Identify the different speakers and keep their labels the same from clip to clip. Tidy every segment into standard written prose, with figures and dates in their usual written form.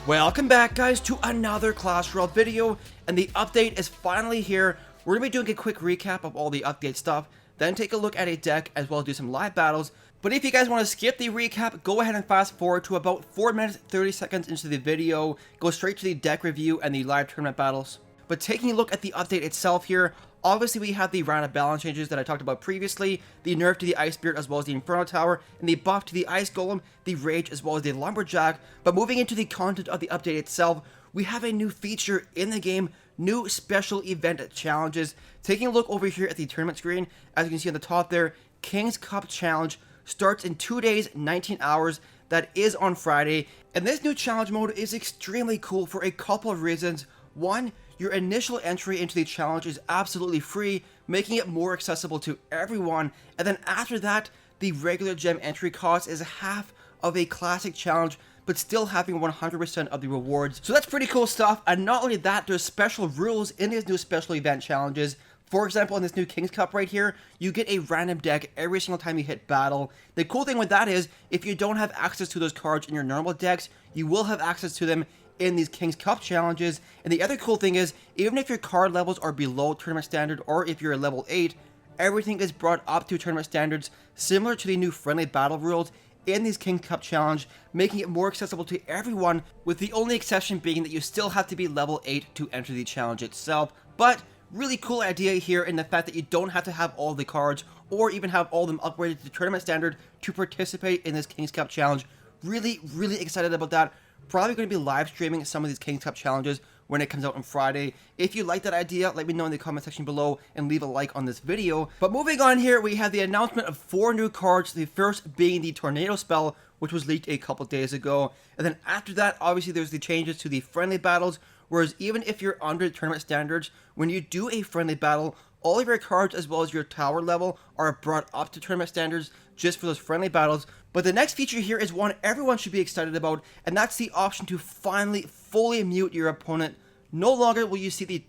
Speaker 1: Welcome back, guys, to another Clash Royale video, and the update is finally here. We're going to be doing a quick recap of all the update stuff, then take a look at a deck, as well as do some live battles. But if you guys want to skip the recap, go ahead and fast forward to about 4 minutes 30 seconds into the video, go straight to the deck review and the live tournament battles. But taking a look at the update itself here, obviously we have the random balance changes that I talked about previously, the nerf to the Ice Spirit as well as the Inferno Tower, and the buff to the Ice Golem, the Rage as well as the Lumberjack. But moving into the content of the update itself, we have a new feature in the game, new special event challenges. Taking a look over here at the tournament screen, as you can see on the top there, King's Cup Challenge starts in 2 days, 19 hours. That is on Friday, and this new challenge mode is extremely cool for a couple of reasons. One, your initial entry into the challenge is absolutely free, making it more accessible to everyone, and then after that, the regular gem entry cost is half of a classic challenge, but still having 100% of the rewards. So that's pretty cool stuff, and not only that, there's special rules in these new special event challenges. For example, in this new King's Cup right here, you get a random deck every single time you hit battle. The cool thing with that is, if you don't have access to those cards in your normal decks, you will have access to them in these King's Cup challenges. And the other cool thing is, even if your card levels are below tournament standard, or if you're a level 8, everything is brought up to tournament standards, similar to the new friendly battle rules in these King's Cup challenge, making it more accessible to everyone, with the only exception being that you still have to be level 8 to enter the challenge itself. But really cool idea here in the fact that you don't have to have all the cards, or even have all of them upgraded to tournament standard to participate in this King's Cup challenge. Really excited about that. Probably going to be live streaming some of these King's Cup challenges when it comes out on Friday. If you like that idea, let me know in the comment section below and leave a like on this video. But moving on here, we have the announcement of 4 new cards, the first being the Tornado spell, which was leaked a couple days ago. And then after that, obviously there's the changes to the friendly battles, whereas even if you're under tournament standards, when you do a friendly battle, all of your cards as well as your tower level are brought up to tournament standards just for those friendly battles. But the next feature here is one everyone should be excited about, and that's the option to finally fully mute your opponent. No longer will you see the ...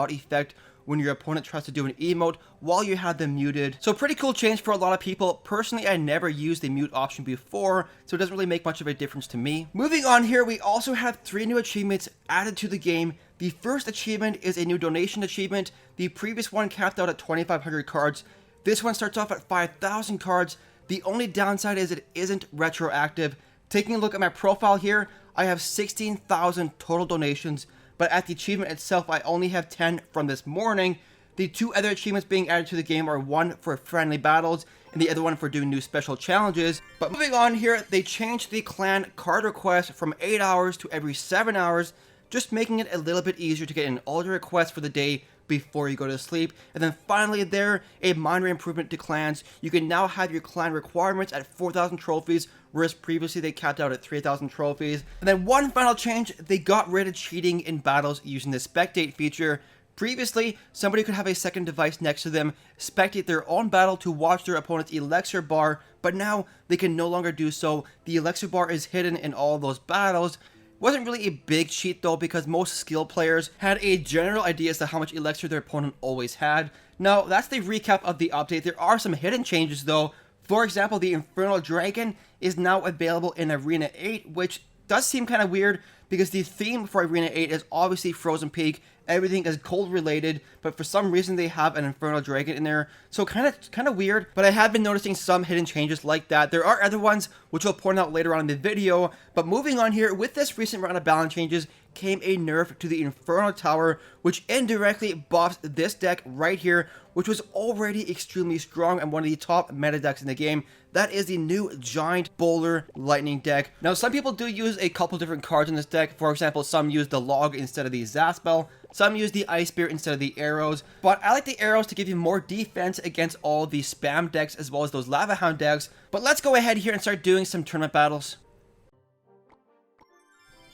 Speaker 1: effect when your opponent tries to do an emote while you have them muted. So pretty cool change for a lot of people. Personally, I never used the mute option before, so it doesn't really make much of a difference to me. Moving on here, we also have 3 new achievements added to the game. The first achievement is a new donation achievement. The previous one capped out at 2,500 cards. This one starts off at 5,000 cards. The only downside is it isn't retroactive. Taking a look at my profile here, I have 16,000 total donations, but at the achievement itself, I only have 10 from this morning. The 2 other achievements being added to the game are one for friendly battles, and the other one for doing new special challenges. But moving on here, they changed the clan card request from 8 hours to every 7 hours, just making it a little bit easier to get in all the requests for the day before you go to sleep. And then finally there, a minor improvement to clans. You can now have your clan requirements at 4,000 trophies, whereas previously they capped out at 3,000 trophies. And then one final change, they got rid of cheating in battles using the spectate feature. Previously, somebody could have a second device next to them, spectate their own battle to watch their opponent's elixir bar, but now they can no longer do so. The elixir bar is hidden in all of those battles. Wasn't really a big cheat though, because most skill players had a general idea as to how much elixir their opponent always had. Now, that's the recap of the update. There are some hidden changes though. For example, the Infernal Dragon is now available in Arena 8, which does seem kind of weird because the theme for Arena 8 is obviously Frozen Peak. Everything is cold related, but for some reason they have an Infernal Dragon in there, so kind of weird. But I have been noticing some hidden changes like that. There are other ones which I'll point out later on in the video. But moving on here, with this recent round of balance changes came a nerf to the Inferno Tower, which indirectly buffs this deck right here, which was already extremely strong and one of the top meta decks in the game. That is the new Giant Bowler Lightning deck. Now, some people do use a couple different cards in this deck. For example, some use the Log instead of the Zaspel. Some use the Ice Spear instead of the arrows. But I like the arrows to give you more defense against all the spam decks as well as those Lava Hound decks. But let's go ahead here and start doing some tournament battles.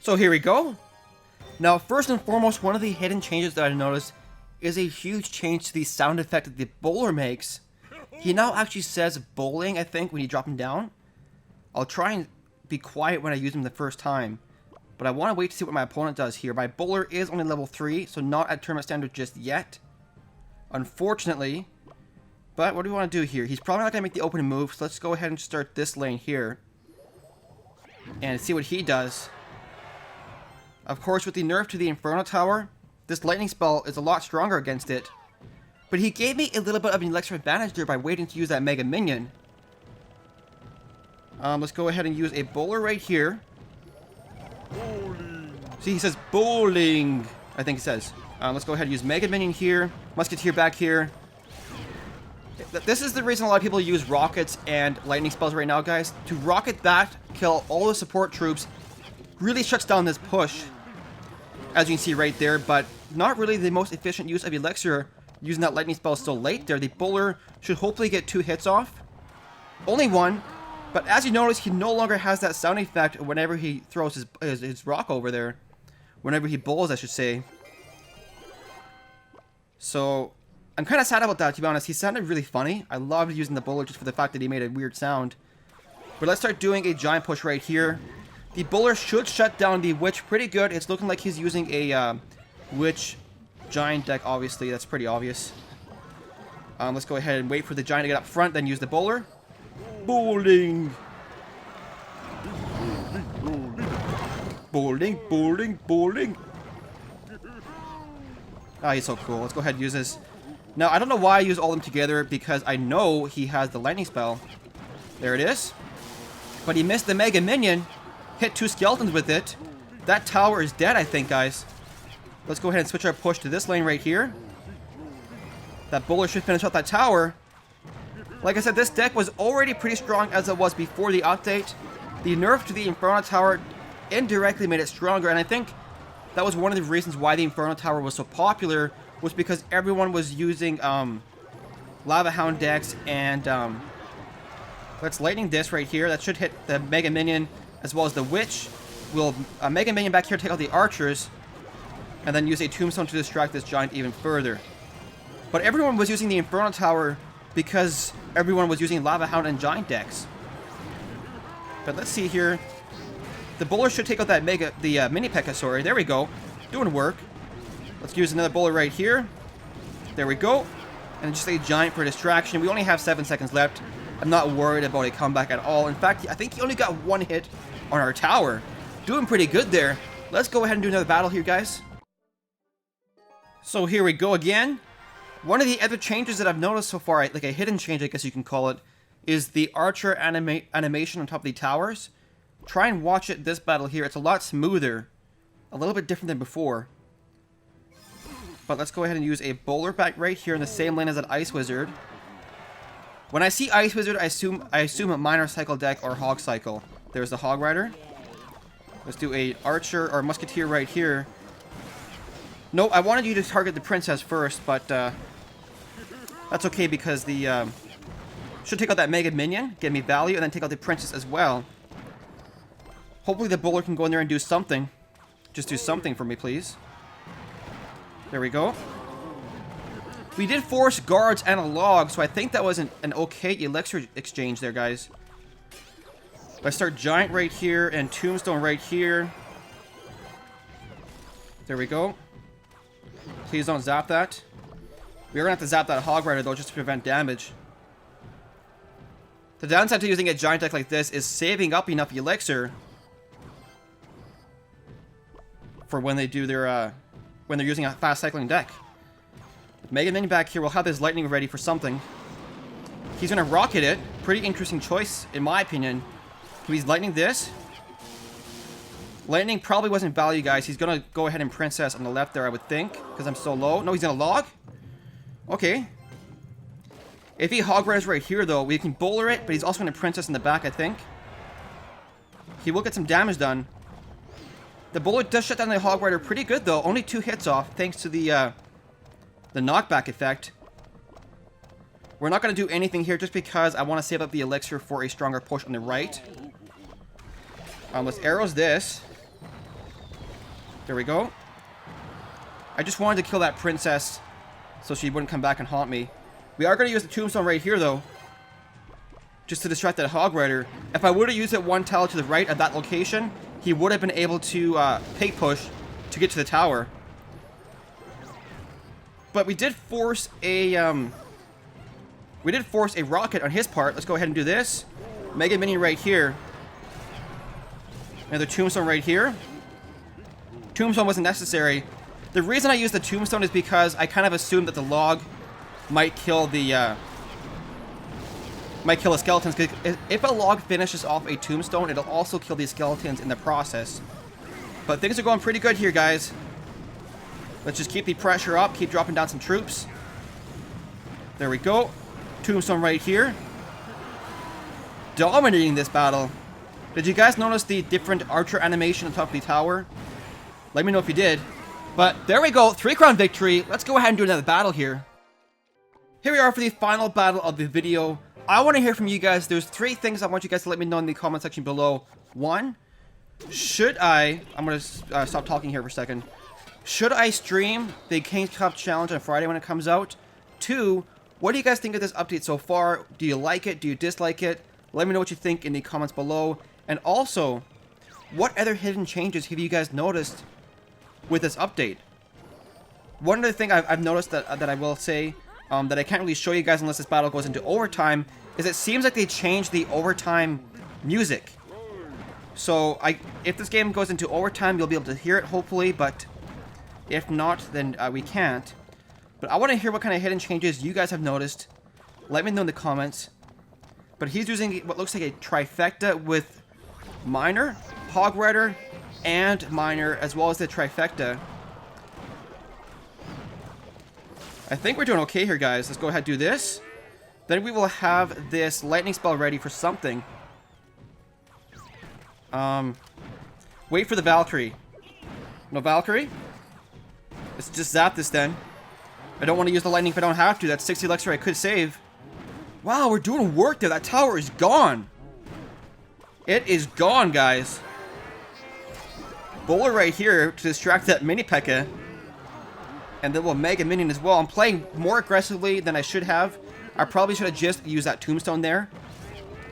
Speaker 1: So here we go. Now, first and foremost, one of the hidden changes that I noticed is a huge change to the sound effect that the bowler makes. He now actually says bowling, I think, when you drop him down. I'll try and be quiet when I use him the first time. But I want to wait to see what my opponent does here. My bowler is only level 3, so not at tournament standard just yet. Unfortunately. But what do we want to do here? He's probably not going to make the opening move, so let's go ahead and start this lane here. And see what he does. Of course, with the nerf to the Inferno Tower, this lightning spell is a lot stronger against it. But he gave me a little bit of an elixir advantage there by waiting to use that Mega Minion. Let's go ahead and use a bowler right here. See, he says bowling, I think it says. Let's go ahead and use Mega Minion here. Musketeer back here. This is the reason a lot of people use rockets and lightning spells right now, guys. To rocket that, kill all the support troops, really shuts down this push. As you can see right there, but not really the most efficient use of Elixir using that lightning spell so late there. The bowler should hopefully get 2 hits off. Only 1. But as you notice, he no longer has that sound effect whenever he throws his rock over there. Whenever he bowls, I should say. So, I'm kind of sad about that, to be honest. He sounded really funny. I loved using the bowler just for the fact that he made a weird sound. But let's start doing a giant push right here. The bowler should shut down the witch pretty good. It's looking like he's using a witch giant deck, obviously. That's pretty obvious. Let's go ahead and wait for the giant to get up front, then use the bowler. Bowling! Bowling, bowling, bowling! Ah, he's so cool. Let's go ahead and use this. Now, I don't know why I use all of them together, because I know he has the lightning spell. There it is. But he missed the Mega Minion. Hit 2 skeletons with it. That tower is dead, I think, guys. Let's go ahead and switch our push to this lane right here. That bowler should finish out that tower. Like I said, this deck was already pretty strong as it was before the update. The nerf to the Inferno Tower indirectly made it stronger, and I think that was one of the reasons why the Inferno Tower was so popular, was because everyone was using Lava Hound decks, and let's lightning this right here. That should hit the Mega Minion as well as the Witch. We'll Mega Minion back here take out the archers, and then use a Tombstone to distract this giant even further. But everyone was using the Inferno Tower because everyone was using Lava Hound and giant decks. But let's see here. The bowler should take out that Mini P.E.K.K.A. Sorry, there we go. Doing work. Let's use another bowler right here. There we go. And just a giant for distraction. We only have 7 seconds left. I'm not worried about a comeback at all. In fact, I think he only got 1 hit on our tower. Doing pretty good there. Let's go ahead and do another battle here, guys. So here we go again. One of the other changes that I've noticed so far, like a hidden change I guess you can call it, is the archer animation on top of the towers. Try and watch it this battle here. It's a lot smoother. A little bit different than before. But let's go ahead and use a bowler back right here in the same lane as that Ice Wizard. When I see Ice Wizard, I assume a Minor Cycle deck or Hog Cycle. There's the Hog Rider. Let's do a Archer or Musketeer right here. Nope, I wanted you to target the Princess first, but that's okay because the should take out that Mega Minion, get me value, and then take out the Princess as well. Hopefully the bowler can go in there and do something. Just do something for me, please. There we go. We did force guards and a log, so I think that was an okay elixir exchange there, guys. Let's start Giant right here and Tombstone right here. There we go. Please don't zap that. We're going to have to zap that Hog Rider, though, just to prevent damage. The downside to using a giant deck like this is saving up enough elixir for when they do their, when they're using a fast cycling deck. With Mega Minion back here, we'll have this lightning ready for something. He's going to rocket it. Pretty interesting choice, in my opinion. He's lightning this. Lightning probably wasn't value, guys. He's going to go ahead and Princess on the left there, I would think, because I'm so low. No, he's going to log? Okay. If he Hog Riders right here, though, we can bowler it, but he's also going to Princess in the back, I think. He will get some damage done. The bowler does shut down the Hog Rider pretty good, though. Only 2 hits off, thanks to the knockback effect. We're not going to do anything here just because I want to save up the elixir for a stronger push on the right. Let's arrows this. There we go. I just wanted to kill that Princess so she wouldn't come back and haunt me. We are going to use the Tombstone right here, though, just to distract that Hog Rider. If I would have used it 1 tile to the right at that location, he would have been able to pig push to get to the tower. But we did force a rocket on his part. Let's go ahead and do this. Mega Minion right here. Another Tombstone right here. Tombstone wasn't necessary. The reason I used the Tombstone is because I kind of assumed that the log might kill the skeletons. Because if a log finishes off a Tombstone, it'll also kill these skeletons in the process. But things are going pretty good here, guys. Let's just keep the pressure up. Keep dropping down some troops. There we go. Tombstone right here. Dominating this battle. Did you guys notice the different archer animation on top of the tower? Let me know if you did. But there we go. 3-crown victory. Let's go ahead and do another battle here. Here we are for the final battle of the video. I want to hear from you guys. There's 3 things I want you guys to let me know in the comment section below. 1, should I'm going to stop talking here for a second. Should I stream the King's Cup Challenge on Friday when it comes out? 2, what do you guys think of this update so far? Do you like it? Do you dislike it? Let me know what you think in the comments below. And also, what other hidden changes have you guys noticed with this update? One other thing I've noticed that I will say, that I can't really show you guys unless this battle goes into overtime, is it seems like they changed the overtime music. So, if this game goes into overtime, you'll be able to hear it, hopefully, but if not, then we can't. But I want to hear what kind of hidden changes you guys have noticed. Let me know in the comments. But he's using what looks like a trifecta with Miner, Hog Rider, and Miner, as well as the trifecta. I think we're doing okay here, guys. Let's go ahead and do this. Then we will have this lightning spell ready for something. Wait for the Valkyrie. No Valkyrie? Let's just zap this then. I don't want to use the lightning if I don't have to. That's 60 elixir I could save. Wow, we're doing work there. That tower is gone. It is gone, guys. Bowler right here to distract that mini P.E.K.K.A. And then we'll Mega Minion as well. I'm playing more aggressively than I should have. I probably should have just used that Tombstone there.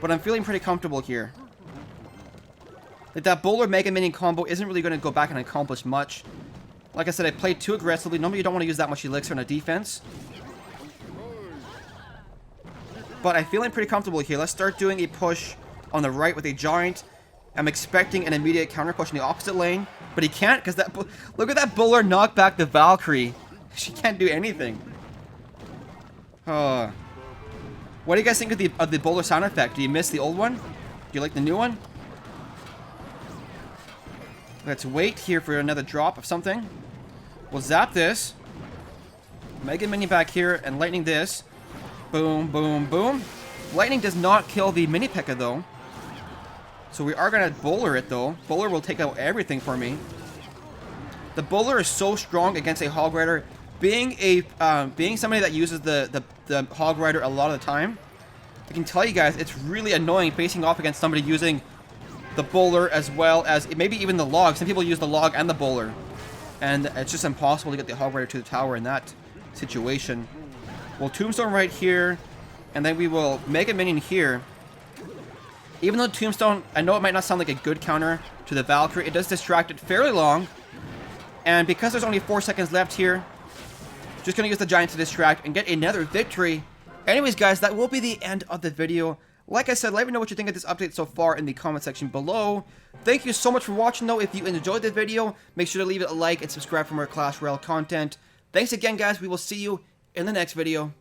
Speaker 1: But I'm feeling pretty comfortable here. Like that Bowler Mega Minion combo isn't really going to go back and accomplish much. Like I said, I played too aggressively. Normally you don't want to use that much elixir on a defense. But I'm feeling pretty comfortable here. Let's start doing a push on the right with a giant. I'm expecting an immediate counter push in the opposite lane. But he can't because that... Look at that Bowler knock back the Valkyrie. She can't do anything. What do you guys think of the Bowler sound effect? Do you miss the old one? Do you like the new one? Let's wait here for another drop of something. We'll zap this. Mega Minion back here and lightning this. Boom, boom, boom. Lightning does not kill the mini P.E.K.K.A. though. So we are going to Bowler it though. Bowler will take out everything for me. The Bowler is so strong against a Hog Rider. Being somebody that uses the Hog Rider a lot of the time, I can tell you guys it's really annoying facing off against somebody using the Bowler as well as maybe even the log. Some people use the log and the Bowler. And it's just impossible to get the Hog Rider to the tower in that situation. We'll Tombstone right here. And then we will Mega Minion here. Even though Tombstone, I know it might not sound like a good counter to the Valkyrie, it does distract it fairly long. And because there's only 4 seconds left here, just going to use the Giant to distract and get another victory. Anyways, guys, that will be the end of the video. Like I said, let me know what you think of this update so far in the comment section below. Thank you so much for watching, though. If you enjoyed the video, make sure to leave it a like and subscribe for more Clash Royale content. Thanks again, guys. We will see you in the next video.